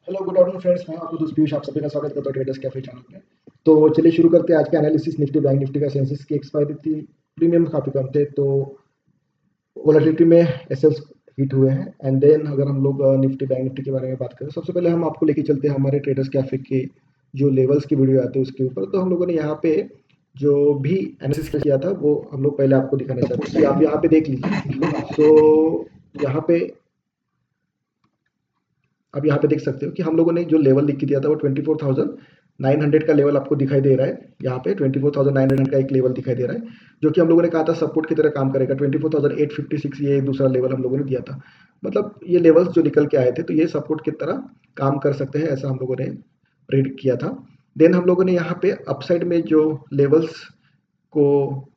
Hello good afternoon friends, मैं आपको दोस्त पीयूष आप सभी का स्वागत करता हूँ ट्रेडर्स कैफे चैनल पे। तो चलिए शुरू करते हैं आज का एनालिसिस। निफ्टी बैंक निफ्टी का सेंसेक्स की एक्सपायरी थी, प्रीमियम काफ़ी कम थे, तो वोलेटिलिटी में एसएल्स हिट हुए हैं। एंड देन अगर हम लोग निफ्टी बैंक निफ्टी के बारे में बात करें, सबसे पहले हम आपको लेके चलते हैं हमारे ट्रेडर्स कैफे के जो लेवल्स की वीडियो आती है उसके ऊपर। तो हम लोगों ने यहाँ पे जो भी एनालिसिस किया था वो हम लोग पहले आपको दिखाना चाहते हैं कि आप यहाँ पे देख लीजिए। सो यहाँ पे आप यहाँ पे देख सकते हो कि हम लोगों ने जो लेवल लिख के दिया था वो 24,900 का लेवल आपको दिखाई दे रहा है। यहाँ पे 24,900 का एक लेवल दिखाई दे रहा है, जो कि हम लोगों ने कहा था सपोर्ट की तरह काम करेगा। 24,856 ये दूसरा लेवल हम लोगों ने दिया था। मतलब ये लेवल्स जो निकल के आए थे तो ये सपोर्ट की तरह काम कर सकते हैं, ऐसा हम लोगों ने प्रेडिक्ट किया था। देन हम लोगों ने यहाँ पे अपसाइड में जो लेवल्स को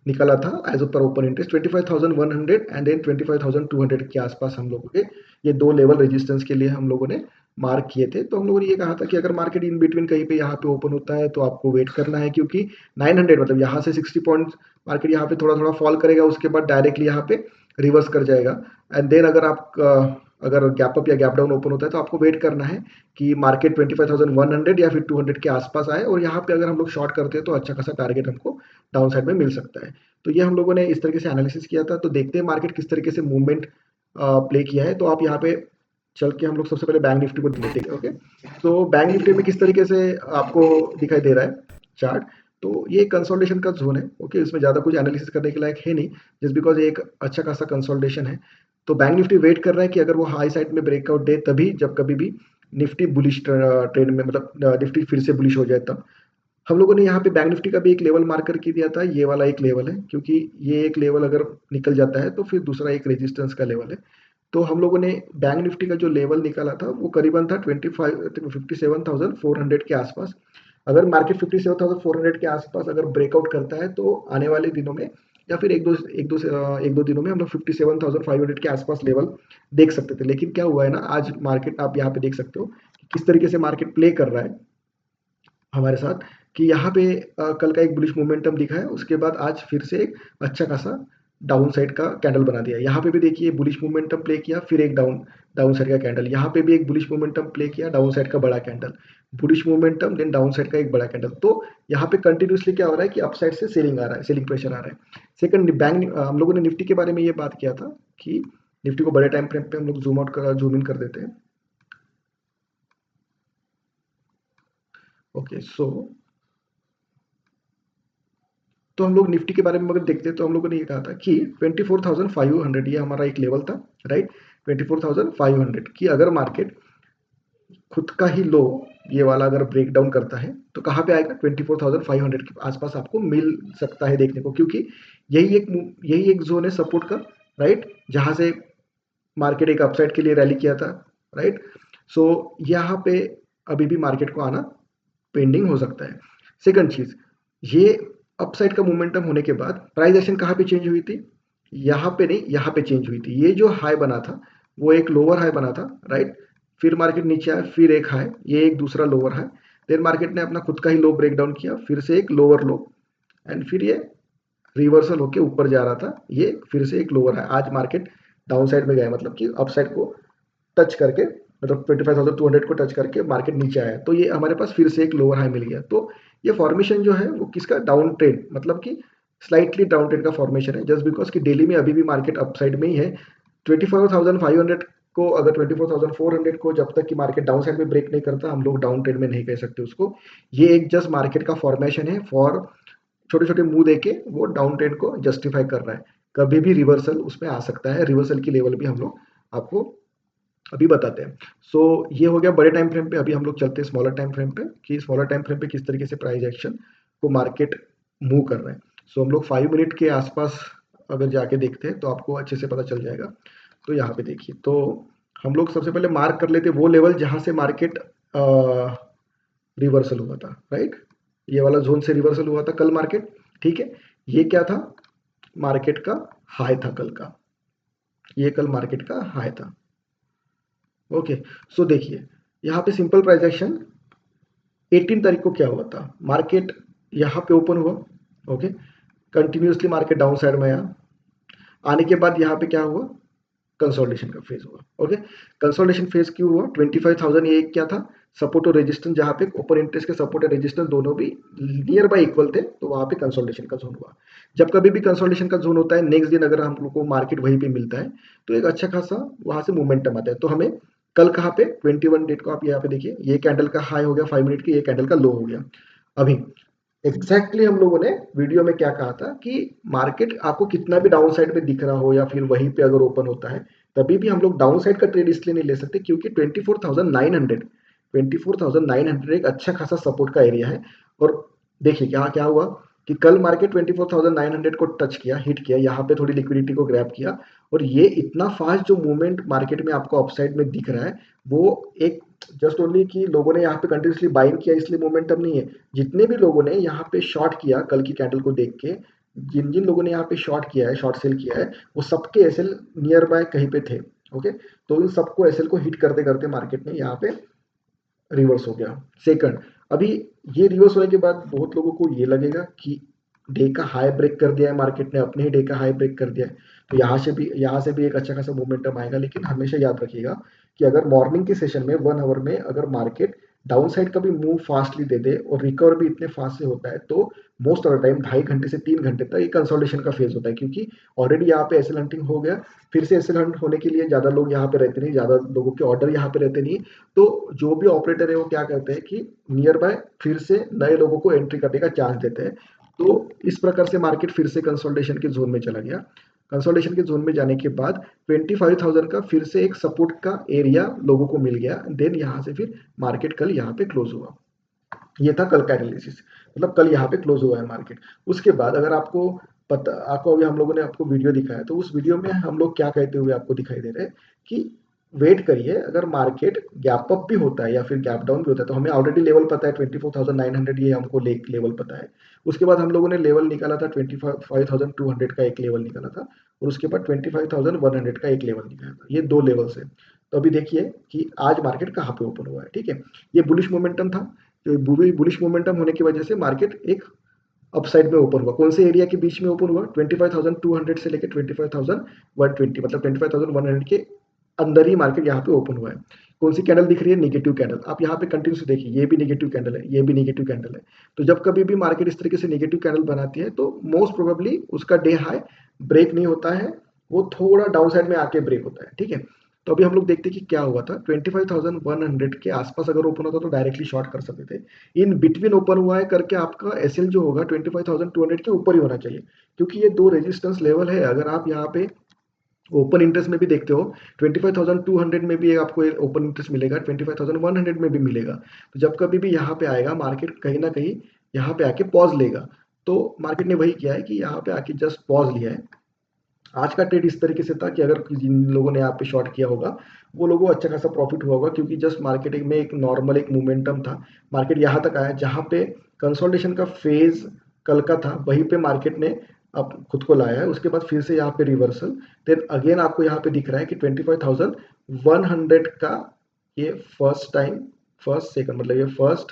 निकाला था as per open interest 25,100 and then 25,200 के आसपास हम लोगों के ये दो लेवल रेजिस्टेंस के लिए हम लोगों ने मार्क किए थे। तो हम लोगों ने ये कहा था कि अगर मार्केट इन बिटवीन कहीं पे यहाँ पे ओपन होता है तो आपको वेट करना है, क्योंकि 900 मतलब यहाँ से 60 पॉइंट मार्केट यहाँ पे थोड़ा थोड़ा फॉल करेगा, उसके बाद डायरेक्टली यहाँ पे रिवर्स कर जाएगा। एंड देन अगर आप अगर गैप अप या गैप डाउन ओपन होता है तो आपको वेट करना है कि मार्केट 25,100 या फिर 200 के आसपास आए, और यहाँ पे अगर हम लोग शॉर्ट करते हैं तो अच्छा खासा टारगेट हमको डाउन साइड में मिल सकता है। तो ये हम लोगों ने इस तरीके से एनालिसिस किया था। तो देखते हैं मार्केट किस तरीके से मूवमेंट प्ले किया है। तो आप यहाँ पे चल के हम लोग सबसे पहले बैंक निफ्टी को लेते हैं। ओके, तो बैंक निफ्टी में किस तरीके से आपको दिखाई दे रहा है चार्ट। तो ये कंसोलिडेशन का जोन है। ओके, इसमें ज़्यादा कुछ एनालिसिस करने के लायक है नहीं, जस्ट बिकॉज ये एक अच्छा खासा कंसोलिडेशन है। तो बैंक निफ्टी वेट कर रहा है कि अगर वो हाई साइड में ब्रेकआउट दे तभी, जब कभी भी निफ्टी बुलिश ट्रेंड में, मतलब निफ्टी फिर से बुलिश हो जाए तब। हम लोगों ने यहाँ पे बैंक निफ्टी का भी एक लेवल मार्कर कर दिया था, ये वाला एक लेवल है, क्योंकि ये एक लेवल अगर निकल जाता है तो फिर दूसरा एक रेजिस्टेंस का लेवल है। तो हम लोगों ने बैंक निफ्टी का जो लेवल निकाला था वो करीबन था 57,400 के आसपास। अगर मार्केट 57,400 के आसपास अगर ब्रेकआउट करता है तो आने वाले दिनों में या फिर एक दो दिनों में हम लोग 57,500 के आसपास लेवल देख सकते थे। लेकिन क्या हुआ है ना, आज मार्केट आप यहाँ पे देख सकते हो कि किस तरीके से मार्केट प्ले कर रहा है हमारे साथ, कि यहाँ पे कल का एक बुलिश मोमेंटम दिखा है, उसके बाद आज फिर से एक अच्छा खासा डाउन साइड का कैंडल बना दिया। यहाँ पे भी देखिए बुलिश मोमेंटम प्ले किया, फिर एक डाउन डाउन साइड का कैंडल, यहाँ पे भी एक बुलिश मोमेंटम प्ले किया, डाउन साइड का बड़ा candle, bullish momentum then down side का एक बड़ा कैंडल। तो यहाँ पे कंटिन्यूसली क्या हो रहा है कि अप साइड से सेलिंग आ रहा है, सेलिंग प्रेशर आ रहा है। सेकंड, बैंक हम लोगों ने निफ्टी के बारे में ये बात किया था कि निफ्टी को बड़े टाइम फ्रेम पे हम लोग जूम इन कर देते हैं। ओके, सो तो हम लोग निफ्टी के बारे में अगर देखते हैं तो हम लोगों ने ये कहा था कि 24,500 ये हमारा एक लेवल था, राइट। 24,500 की अगर मार्केट खुद का ही लो ये वाला अगर ब्रेक डाउन करता है तो कहाँ पे आएगा, 24,500 के आसपास आपको मिल सकता है देखने को, क्योंकि यही एक जोन है सपोर्ट का, राइट, जहां से मार्केट एक अपसाइड के लिए रैली किया था, राइट। सो यहाँ पे अभी भी मार्केट को आना पेंडिंग हो सकता है। सेकंड चीज, ये अपसाइड का मोमेंटम होने के बाद प्राइस एक्शन कहाँ पे चेंज हुई थी, यहाँ पे नहीं, यहाँ पे चेंज हुई थी। ये जो हाई बना था वो एक लोअर हाई बना था, राइट। फिर मार्केट नीचे आया, फिर एक हाई, ये एक दूसरा लोअर हाई, देन मार्केट ने अपना खुद का ही लो ब्रेक डाउन किया, फिर से एक लोअर लो, एंड फिर ये रिवर्सल होके ऊपर जा रहा था, ये फिर से एक लोअर हाई। आज मार्केट डाउन साइड में गया, मतलब कि अपसाइड को टच करके, मतलब 25,200 को टच करके मार्केट नीचे आया, तो ये हमारे पास फिर से एक लोअर हाई मिल गया। तो ये फॉर्मेशन जो है वो किसका, डाउन ट्रेंड, मतलब कि स्लाइटली डाउन ट्रेंड का फॉर्मेशन है, जस्ट बिकॉज कि डेली में अभी भी मार्केट अपसाइड में ही है। 24,500 को, अगर 24,400 को जब तक कि मार्केट डाउन साइड में ब्रेक नहीं करता, हम लोग डाउन ट्रेंड में नहीं कह सकते उसको। ये एक जस्ट मार्केट का फॉर्मेशन है फॉर छोटे छोटे मुंह देके वो डाउन ट्रेंड को जस्टिफाई कर रहा है। कभी भी रिवर्सल उसमें आ सकता है, रिवर्सल की लेवल भी हम लोग आपको अभी बताते हैं। सो ये हो गया बड़े टाइम फ्रेम पे। अभी हम लोग चलते हैं स्मॉलर टाइम फ्रेम पे, कि स्मॉलर टाइम फ्रेम पे किस तरीके से प्राइस एक्शन को मार्केट मूव कर रहे हैं। सो हम लोग 5 मिनट के आसपास अगर जाके देखते हैं तो आपको अच्छे से पता चल जाएगा। तो यहाँ पे देखिए, तो हम लोग सबसे पहले मार्क कर लेते हैं वो लेवल जहां से मार्केट रिवर्सल हुआ था, राइट। ये वाला जोन से रिवर्सल हुआ था कल मार्केट, ठीक है। ये क्या था, मार्केट का हाई था कल का, ये कल मार्केट का हाई था। ओके, सो देखिए यहाँ पे सिंपल प्राइस एक्शन 18 तारीख को क्या हुआ था, मार्केट यहाँ पे ओपन हुआ, okay, continuously market down side में आया, आने के बाद यहाँ पे क्या हुआ, कंसोलिडेशन का फेज हुआ। ओके, कंसोलिडेशन फेज क्यों हुआ, 25,000 ये क्या था, सपोर्ट और रेजिस्टेंस, जहाँ पे ओपन इंटरेस्ट के सपोर्ट और रेजिस्टेंस दोनों भी नियर बाय इक्वल थे, तो वहाँ पे कंसोलिडेशन का जोन हुआ। जब कभी भी कंसोलिडेशन का जोन होता है, नेक्स्ट दिन अगर हम लोग को मार्केट वहीं पे मिलता है, तो एक अच्छा खासा वहाँ से मोमेंटम आता है। तो हमें कल कहाँ पे 21 डेट को आप यहाँ पे देखिए, ये कैंडल का हाई हो गया 5 मिनट की, ये कैंडल का लो हो गया। अभी एग्जैक्टली हम लोगों ने वीडियो में क्या कहा था कि मार्केट आपको कितना भी डाउन साइड में दिख रहा हो या फिर वहीं पे अगर ओपन होता है, तभी भी हम लोग डाउन साइड का ट्रेड इसलिए नहीं ले सकते क्योंकि 24,900 एक अच्छा खासा सपोर्ट का एरिया है। और देखिए क्या क्या हुआ कि कल मार्केट 24,900 को टच किया, हिट किया, यहाँ पे थोड़ी लिक्विडिटी को ग्रैब किया, और ये इतना फास्ट जो मूवमेंट मार्केट में आपको अपसाइड में दिख रहा है, वो एक जस्ट ओनली कि लोगों ने यहाँ पे कंटिन्यूसली बाइंग किया इसलिए मोमेंटम नहीं है। जितने भी लोगों ने यहाँ पे शॉर्ट किया कल की कैंडल को देख के, जिन जिन लोगों ने यहाँ पे शॉर्ट किया है, शॉर्ट सेल किया है, वो सबके एसएल नियर बाय कहीं पे थे। ओके, तो इन सबको एसएल को हिट करते करते मार्केट ने यहाँ पे रिवर्स हो गया। सेकंड, अभी ये रिवर्स होने के बाद बहुत लोगों को ये लगेगा कि डे का हाई ब्रेक कर दिया है मार्केट ने, अपने ही डे का हाई ब्रेक कर दिया है, तो यहाँ से भी एक अच्छा खासा मोमेंटम आएगा। लेकिन हमेशा याद रखिएगा कि अगर मॉर्निंग के सेशन में 1 आवर में अगर मार्केट डाउन साइड का भी मूव फास्टली दे दे और रिकवर भी इतने फास्ट से होता है, तो मोस्ट ऑफ द टाइम 2.5 घंटे से 3 घंटे तक ये कंसोलिडेशन का फेज होता है, क्योंकि ऑलरेडी यहाँ पे एसएल हंटिंग हो गया। फिर से एसएल हंट होने के लिए ज्यादा लोग यहाँ पे रहते नहीं, ज्यादा लोगों के ऑर्डर यहाँ पे रहते नहीं, तो जो भी ऑपरेटर है वो क्या करते हैं कि नियर बाय फिर से नए लोगों को एंट्री करने का चांस देते हैं। तो इस प्रकार से मार्केट फिर से कंसोलिडेशन के जोन में चला गया। कंसोलिडेशन के जोन में जाने के बाद 25,000 का फिर से एक सपोर्ट का एरिया लोगों को मिल गया, देन यहाँ से फिर मार्केट कल यहाँ पे क्लोज हुआ। ये था कल का एनालिसिस, मतलब कल यहाँ पे क्लोज हुआ है मार्केट। उसके बाद अगर आपको पता, आपको अभी हम लोगों ने आपको वीडियो दिखाया, तो उस वीडियो में हम लोग क्या कहते हुए आपको दिखाई दे रहे हैं कि वेट करिए, अगर मार्केट गैप अप भी होता है या फिर गैप डाउन भी होता है, तो हमें ऑलरेडी लेवल पता है 24,900, ये हमको लेवल पता है। उसके बाद हम लोगों ने लेवल निकाला था 25,200 का एक लेवल निकाला था, और उसके बाद 25,100 का एक लेवल निकाला था, ये दो लेवल से। तो अभी देखिए कि आज मार्केट कहाँ पे ओपन हुआ है। ठीक है, ये बुलिश मोमेंटम था, तो बुलिश मोमेंटम होने की वजह से मार्केट एक अपसाइड में ओपन हुआ। कौन से एरिया के बीच में ओपन हुआ? 25,200 से लेकर 25,120, मतलब 25,100 के अंदर ही मार्केट यहाँ पे ओपन हुआ है। कौन सी कैंडल दिख रही है? Negative candle. आप यहाँ पे कंटिन्यूस देखिए, ये भी नेगेटिव कैंडल है, ये भी नेगेटिव कैंडल है। तो जब कभी भी मार्केट इस तरीके से नेगेटिव कैंडल बनाती है, तो मोस्ट प्रोबेबली उसका डे हाई ब्रेक नहीं होता है, वो थोड़ा डाउन साइड में आके ब्रेक होता है। ठीक है, तो अभी हम लोग देखते हैं कि क्या हुआ था। 25,100 के आसपास अगर ओपन होता तो डायरेक्टली शॉर्ट कर सकते थे। इन बिटवीन ओपन हुआ है करके आपका एसएल जो होगा 25,200 के ऊपर ही होना चाहिए, क्योंकि ये दो रेजिस्टेंस लेवल है। अगर आप यहाँ पे ओपन इंटरेस्ट में भी देखते हो, 25,200 में भी आपको ओपन इंटरेस्ट मिलेगा, 25,100 में भी मिलेगा। तो जब कभी भी यहाँ पे आएगा मार्केट, कहीं ना कहीं यहाँ पे आके पॉज लेगा। तो मार्केट ने वही किया है कि यहाँ पे आके जस्ट पॉज लिया है। आज का ट्रेड इस तरीके से था कि अगर जिन लोगों ने यहाँ पे शॉर्ट किया होगा, वो लोगों को अच्छा खासा प्रॉफिट हुआ होगा, क्योंकि जस्ट मार्केट में एक नॉर्मल एक मोमेंटम था। मार्केट यहाँ तक आया जहाँ पे कंसोलिडेशन का फेज कल का था, वहीं पे मार्केट ने अब खुद को लाया है। उसके बाद फिर से यहाँ पे रिवर्सल, देन अगेन आपको यहाँ पे दिख रहा है कि 25,100 का ये फर्स्ट टाइम, फर्स्ट सेकंड, मतलब ये फर्स्ट,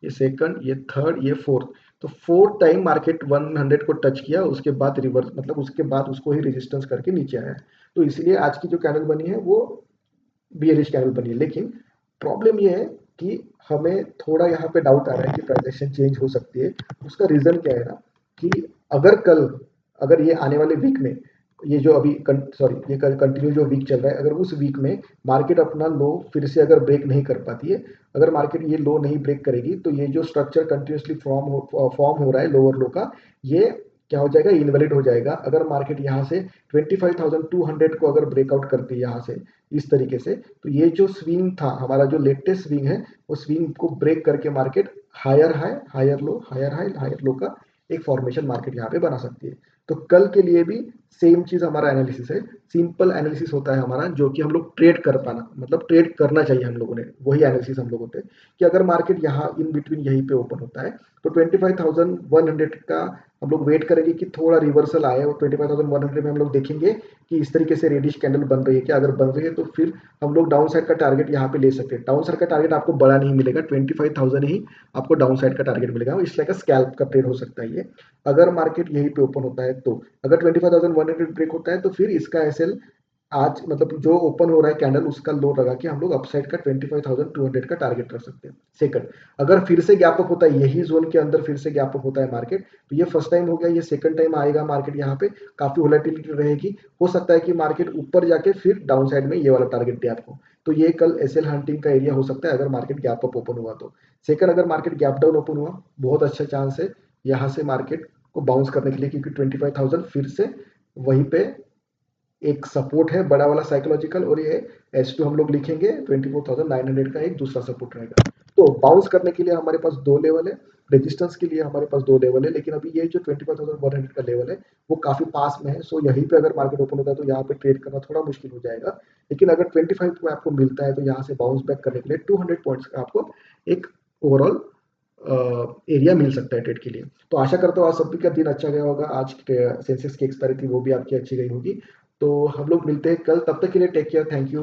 ये सेकंड, ये थर्ड, ये फोर्थ, तो फोर्थ टाइम मार्केट 100 को टच किया, उसके बाद रिवर्स, मतलब उसके बाद उसको ही रेजिस्टेंस करके नीचे आया। तो इसलिए आज की जो कैंडल बनी है वो बियरिश कैंडल बनी है। लेकिन प्रॉब्लम ये है कि हमें थोड़ा यहाँ पे डाउट आ रहा है कि प्राइस एक्शन चेंज हो सकती है। उसका रीजन क्या है ना, कि अगर कल, अगर ये आने वाले वीक में, ये जो अभी सॉरी ये कल कंटिन्यू जो वीक चल रहा है, अगर उस वीक में मार्केट अपना लो फिर से अगर ब्रेक नहीं कर पाती है, अगर मार्केट ये लो नहीं ब्रेक करेगी, तो ये जो स्ट्रक्चर कंटिन्यूसली फॉर्म हो रहा है लोअर लो का, ये क्या हो जाएगा? इनवैलिड हो जाएगा। अगर मार्केट यहाँ से 25,200 को अगर ब्रेकआउट करती है यहाँ से इस तरीके से, तो ये जो स्विंग था हमारा, जो लेटेस्ट स्विंग है, वो स्विंग को ब्रेक करके market higher high, higher low, higher high, higher low का एक फॉर्मेशन मार्केट यहाँ पे बना सकती है। तो कल के लिए भी सेम चीज हमारा एनालिसिस है, सिंपल एनालिसिस होता है हमारा, जो कि हम लोग ट्रेड कर पाना, मतलब ट्रेड करना चाहिए हम लोगों ने, वही एनालिसिस हम लोग होते हैं कि अगर मार्केट यहाँ इन बिटवीन यहीं पे ओपन होता है, तो 25,100 का हम लोग वेट करेंगे कि थोड़ा रिवर्सल आए, और 25,100 में हम लोग देखेंगे कि इस तरीके से रेडिश कैंडल बन रही है क्या। अगर बन रही है तो फिर हम लोग डाउन साइड का टारगेट यहाँ पे ले सकते हैं। डाउन साइड का टारगेट आपको बड़ा नहीं मिलेगा, 25,000 ही आपको डाउन साइड का टारगेट मिलेगा, इसलिए का स्कैल्प का ट्रेड हो सकता है ये, अगर मार्केट यहीं पे ओपन होता है। तो अगर 25,100 ब्रेक होता है, तो फिर इसका एसएल आज मतलब जो ओपन हो रहा है कैंडल उसका लो लगा के हम लोग अपसाइड का 25,200 का टारगेट रख सकते हैं। सेकंड, अगर फिर से गैप अप होता है यही जोन के अंदर, फिर से गैप अप होता है मार्केट, तो ये फर्स्ट टाइम हो गया, ये सेकंड टाइम आएगा मार्केट, यहाँ पे काफी वोलेटिलिटी रहेगी। हो सकता है कि मार्केट ऊपर जाके फिर डाउन साइड में ये वाला टारगेट दे आपको। तो ये कल एसएल हंटिंग का एरिया हो सकता है अगर मार्केट गैप अप ओपन हुआ तो। सेकंड, अगर मार्केट गैप डाउन ओपन हुआ, बहुत अच्छा चांस है यहाँ से मार्केट को बाउंस करने के लिए, क्योंकि 25,000 फिर से वहीं पे एक सपोर्ट है बड़ा वाला साइकोलॉजिकल, और ये S2 हम लोग लिखेंगे 24,900 का एक दूसरा सपोर्ट रहेगा। तो बाउंस करने के लिए हमारे पास दो लेवल है, रेजिस्टेंस के लिए हमारे पास दो लेवल है, लेकिन अभी ये जो 25,100 का लेवल है वो काफी पास में है। सो यहीं पे अगर मार्केट ओपन होता है तो यहाँ पे ट्रेड करना थोड़ा मुश्किल हो जाएगा। लेकिन अगर 25 में आपको मिलता है तो यहाँ से बाउंस बैक करने के लिए 200 पॉइंट्स का आपको एक ओवरऑल एरिया मिल सकता है ट्रेड के लिए। तो आशा करता हूँ आज सभी का दिन अच्छा गया होगा। आज सेंसेक्स की एक्सपायरी थी वो भी आपकी अच्छी गई होगी। तो हम लोग मिलते हैं कल, तब तक के लिए टेक केयर, थैंक यू।